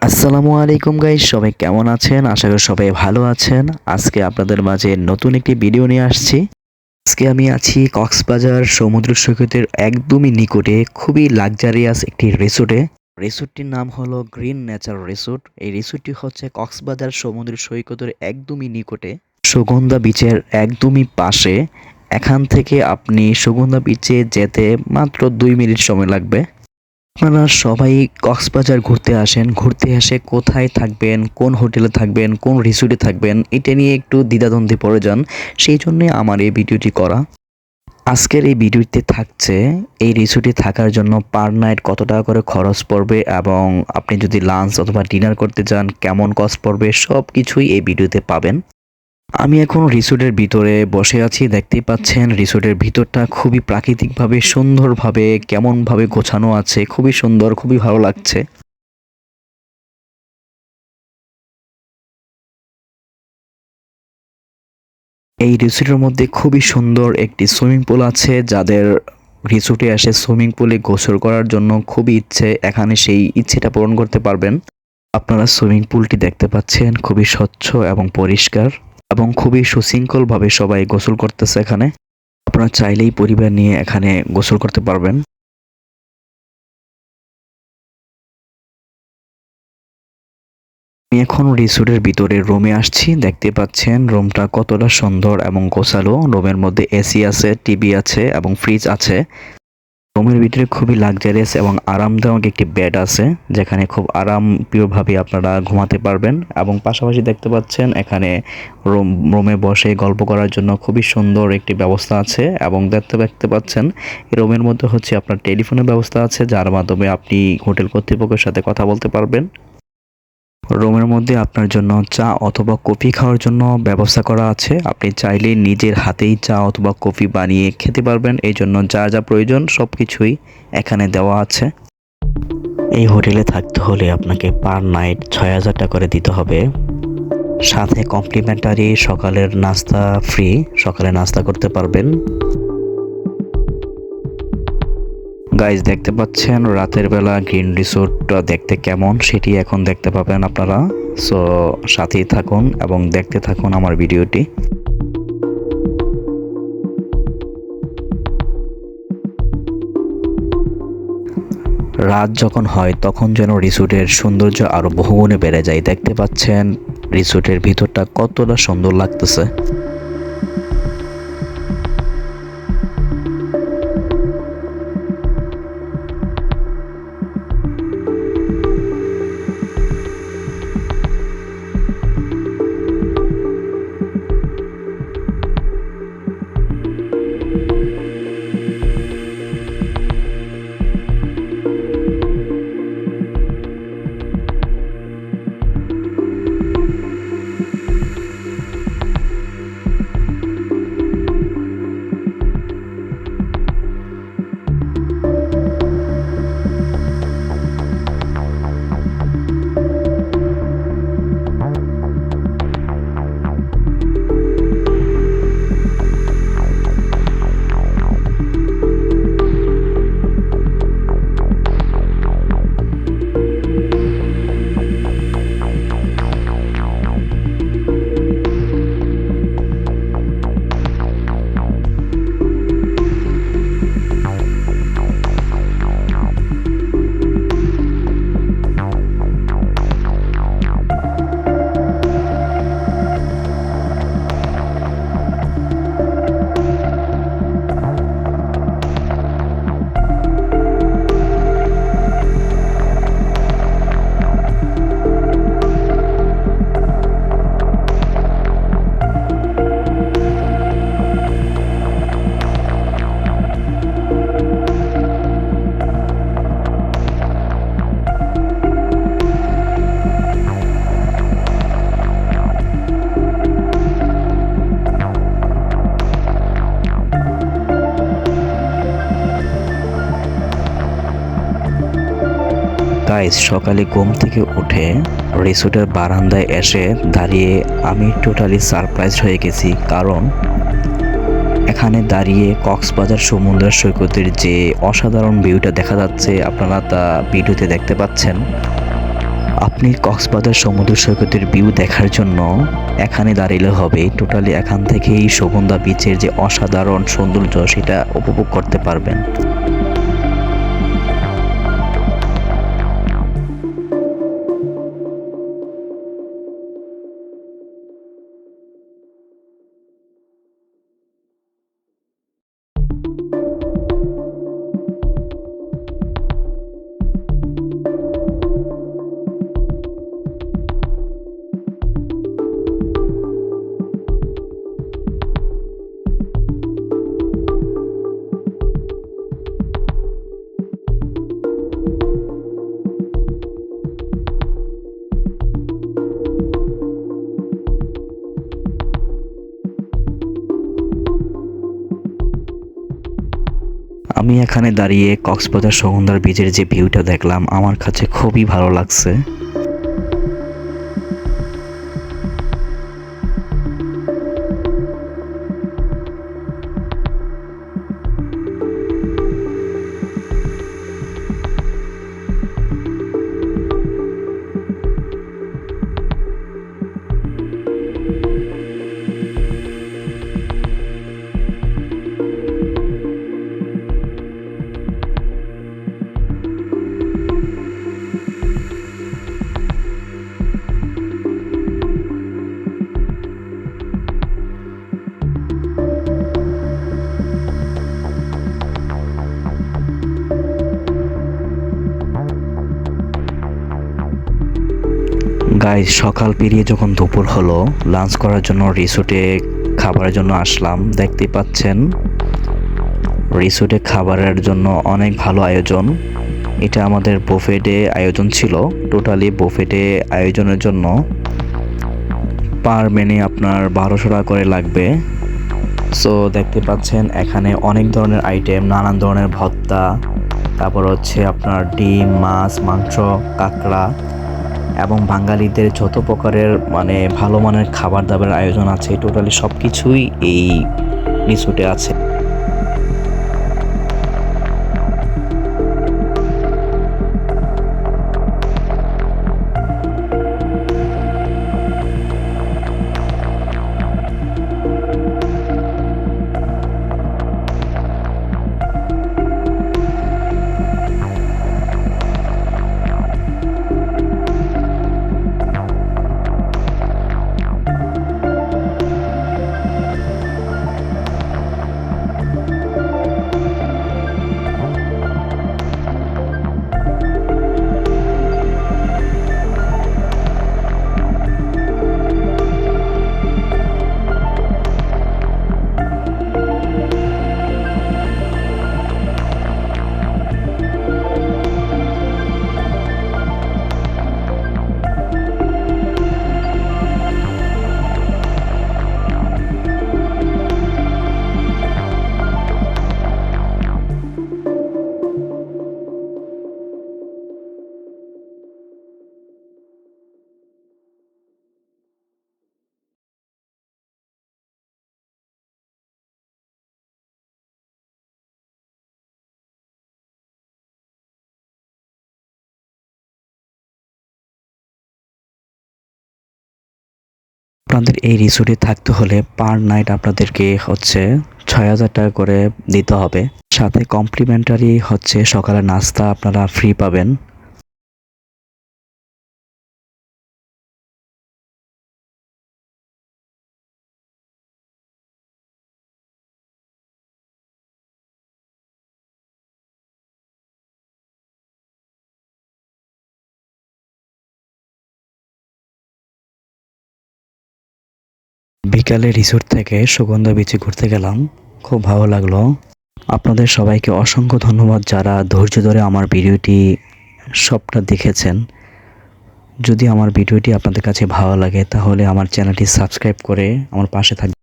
আসসালামু আলাইকুম গাইস, সবাই কেমন আছেন? আশা করি সবাই ভালো আছেন। আজকে আপনাদের মাঝে নতুন একটি ভিডিও নিয়ে আসছি। আজকে আমি আছি কক্সবাজার সমুদ্র সৈকতের একদমই নিকটে খুবই লাক্সারিয়াস একটি রিসোর্টে। রিসোর্টটির নাম হলো গ্রিন নেচার রিসোর্ট। এই রিসোর্টটি হচ্ছে কক্সবাজার সমুদ্র সৈকতের একদমই নিকটে, সুগন্ধা বিচের একদমই পাশে। এখান থেকে আপনি সুগন্ধা বিচে যেতে মাত্র 2 মিনিট সময় লাগবে। আপনারা সবাই কক্সবাজার ঘুরতে আসেন, ঘুরতে এসে কোথায় থাকবেন, কোন হোটেলে থাকবেন, কোন রিসোর্টে থাকবেন, এটা নিয়ে একটু দ্বিধাদ্বন্দ্বে পড়ে যান। সেই জন্যে আমার এই ভিডিওটি করা। আজকের এই ভিডিওতে থাকছে এই রিসোর্টে থাকার জন্য পার নাইট কত টাকা করে খরচ পড়বে এবং আপনি যদি লাঞ্চ অথবা ডিনার করতে চান কেমন কস্ট পড়বে, সব কিছুই এই ভিডিওতে পাবেন। আমি এখন রিসোর্টের ভিতরে বসে আছি, দেখতেই পাচ্ছেন রিসোর্টের ভিতরটা খুবই প্রাকৃতিকভাবে সুন্দরভাবে কেমনভাবে গোছানো আছে, খুবই সুন্দর, খুবই ভালো লাগছে। এই রিসোর্টের মধ্যে খুবই সুন্দর একটি সুইমিং পুল আছে। যাদের রিসোর্টে এসে সুইমিং পুলে গোসল করার জন্য খুবই ইচ্ছে, এখানে সেই ইচ্ছেটা পূরণ করতে পারবেন। আপনারা সুইমিং পুলটি দেখতে পাচ্ছেন, খুবই স্বচ্ছ এবং পরিষ্কার এবং খুবই সুশৃঙ্খলভাবে সবাই গোসল করতেছে এখানে। আপনারা চাইলেই পরিবার নিয়ে এখানে গোসল করতে পারবেন। আমি এখন রিসোর্টের ভিতরে রুমে আসছি, দেখতে পাচ্ছেন রুমটা কতটা সুন্দর এবং গোছালো। রুমের মধ্যে এসি আছে, টিভি আছে এবং ফ্রিজ আছে। রুমের ভিতরে খুবই লাক্সারিয়াস এবং আরামদায়ক একটি বেড আছে, যেখানে খুব আরামপ্রিয়ভাবে আপনারা ঘুমাতে পারবেন। এবং পাশাপাশি দেখতে পাচ্ছেন এখানে রুমে বসে গল্প করার জন্য খুবই সুন্দর একটি ব্যবস্থা আছে। এবং দেখতে দেখতে পাচ্ছেন এই রুমের মধ্যে হচ্ছে আপনার টেলিফোনের ব্যবস্থা আছে, যার মাধ্যমে আপনি হোটেল কর্তৃপক্ষের সাথে কথা বলতে পারবেন। রুমের মধ্যে আপনার জন্য চা অথবা কফি খাওয়ার জন্য ব্যবস্থা করা আছে। আপনি চাইলে নিজের হাতেই চা অথবা কফি বানিয়ে খেতে পারবেন। এই জন্য যা যা প্রয়োজন সব কিছুই এখানে দেওয়া আছে। এই হোটেলে থাকতে হলে আপনাকে পার নাইট 6,000 টাকা করে দিতে হবে। সাথে কমপ্লিমেন্টারি সকালের নাস্তা ফ্রি, সকালে নাস্তা করতে পারবেন। গাইজ দেখতে পাচ্ছেন রাতের বেলা গ্রিন রিসোর্টটা দেখতে কেমন, সেটি এখন দেখতে পাবেন আপনারা। সো সাথেই থাকুন এবং দেখতে থাকুন আমার ভিডিওটি। রাত যখন হয় তখন যেন রিসোর্টের সৌন্দর্য আরো বহুগুণে বেড়ে যায়। দেখতে পাচ্ছেন রিসোর্টের ভিতরটা কতটা সুন্দর লাগতেছে। গাইস সকালে ঘুম থেকে উঠে রিসোর্টের বারান্দায় এসে দাঁড়িয়ে আমি টোটালি সারপ্রাইজ হয়ে গেছি। কারণ এখানে দাঁড়িয়ে কক্সবাজার সমুদ্র সৈকতের যে অসাধারণ ভিউটা দেখা যাচ্ছে, আপনারা তা ভিডিওতে দেখতে পাচ্ছেন। আপনি কক্সবাজার সমুদ্র সৈকতের ভিউ দেখার জন্য এখানে দাঁড়ালে হবে। টোটালি এখান থেকেই সুগন্ধা বিচের যে অসাধারণ সৌন্দর্য সেটা উপভোগ করতে পারবেন। আমি এখানে দাঁড়িয়ে কক্সবাজার সুগন্ধার বিচের যে ভিউটা দেখলাম আমার কাছে খুবই ভালো লাগছে। গাইস, সকাল পেরিয়ে যখন দুপুর হলো, লাঞ্চ করার জন্য রিসোর্টে খাবারের জন্য আসলাম। দেখতে পাচ্ছেন রিসোর্টে খাবারের জন্য অনেক ভালো আয়োজন। এটা আমাদের বুফেটে আয়োজন ছিল। টোটালি বুফেটে আয়োজনের জন্য পার মেনে আপনার 1200 টাকা করে লাগবে। সো দেখতে পাচ্ছেন এখানে অনেক ধরনের আইটেম, নানান ধরনের ভর্তা, তারপর হচ্ছে আপনার ডিম, মাছ, মাংস, কাঁকড়া এবং বাঙালিদের যত প্রকারের ভালো মানের খাবার দাবারের আয়োজন আছে। টোটালি সব কিছুই এই রিসোর্টে আছে। আপনাদের এই রিসোর্টে থাকতে হলে পার নাইট আপনাদেরকে ৬,০০০ টাকা করে দিতে হবে। সাথে কমপ্লিমেন্টারি সকালে নাস্তা আপনারা ফ্রি পাবেন। বিকালে রিসোর্ট থেকে সুগন্ধা বিচে ঘুরতে গেলাম, খুব ভালো লাগলো। আপনাদের সবাইকে অসংখ্য ধন্যবাদ যারা ধৈর্য ধরে আমার ভিডিওটি সবটা দেখেছেন। যদি আমার ভিডিওটি আপনাদের কাছে ভালো লাগে তাহলে আমার চ্যানেলটি সাবস্ক্রাইব করে আমার পাশে থাকবেন।